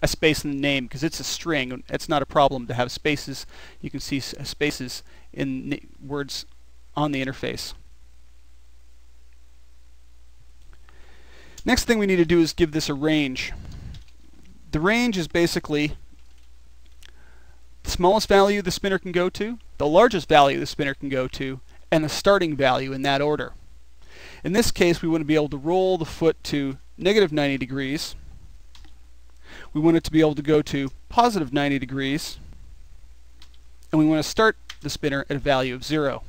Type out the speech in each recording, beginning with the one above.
a space in the name because it's a string. It's not a problem to have spaces. You can see spaces in words on the interface. Next thing we need to do is give this a range. The range is basically the smallest value the spinner can go to, the largest value the spinner can go to, and the starting value in that order. In this case, we want to be able to roll the foot to negative 90 degrees. We want it to be able to go to positive 90 degrees. And we want to start the spinner at a value of 0.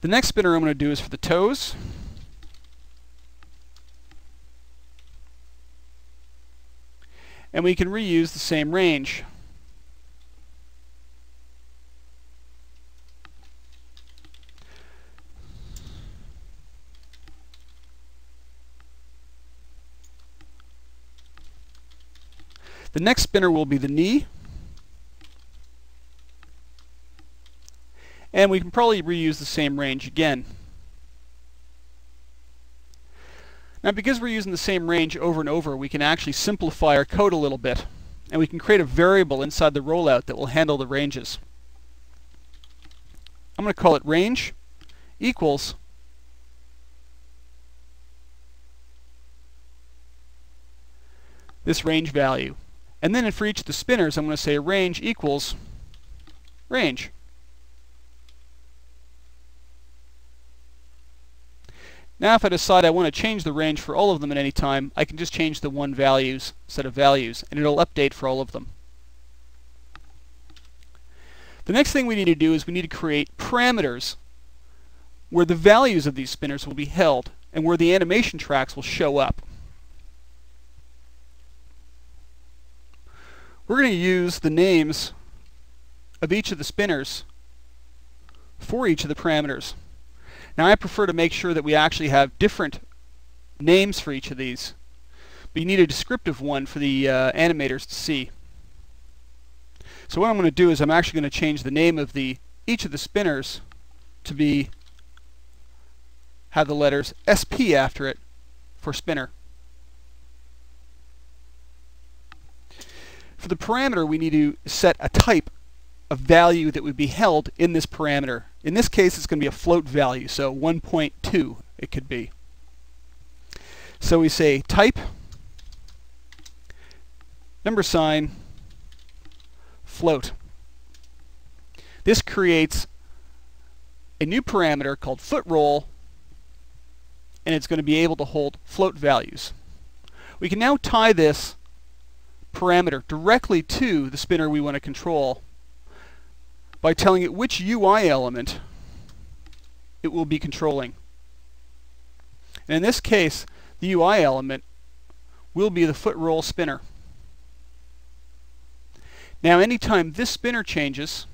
The next spinner I'm going to do is for the toes. And we can reuse the same range. The next spinner will be the knee. And we can probably reuse the same range again. Now, because we're using the same range over and over, we can actually simplify our code a little bit. And we can create a variable inside the rollout that will handle the ranges. I'm going to call it range equals this range value. And then for each of the spinners, I'm going to say range equals range. Now if I decide I want to change the range for all of them at any time, I can just change the one set of values, and it'll update for all of them. The next thing we need to do is we need to create parameters where the values of these spinners will be held and where the animation tracks will show up. We're going to use the names of each of the spinners for each of the parameters. Now I prefer to make sure that we actually have different names for each of these, but you need a descriptive one for the animators to see. So what I'm going to do is I'm actually going to change the name of each of the spinners to have the letters SP after it for spinner. For the parameter, we need to set a type of value that would be held in this parameter. In this case, it's going to be a float value, so 1.2 it could be. So we say type, $, float. This creates a new parameter called foot roll, and it's going to be able to hold float values. We can now tie this parameter directly to the spinner we want to control by telling it which UI element it will be controlling. And in this case, the UI element will be the foot roll spinner. Now anytime this spinner changes,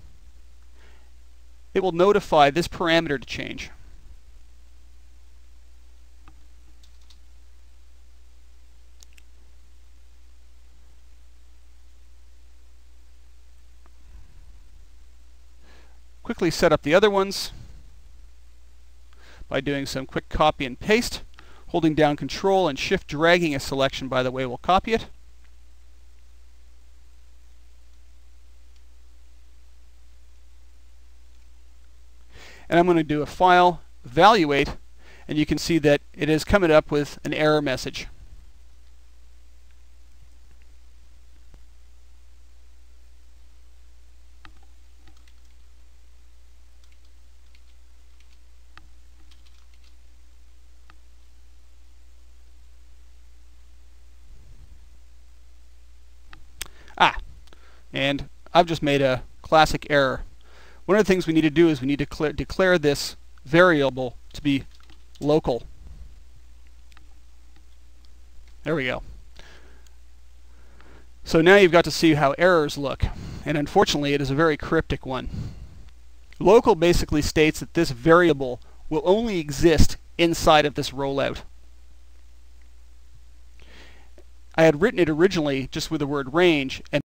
it will notify this parameter to change. Quickly set up the other ones by doing some quick copy and paste. Holding down Control and Shift dragging a selection, by the way, will copy it. And I'm going to do a file, evaluate, and you can see that it is coming up with an error message. And I've just made a classic error. One of the things we need to do is we need to declare this variable to be local. There we go. So now you've got to see how errors look. And unfortunately, it is a very cryptic one. Local basically states that this variable will only exist inside of this rollout. I had written it originally just with the word range, and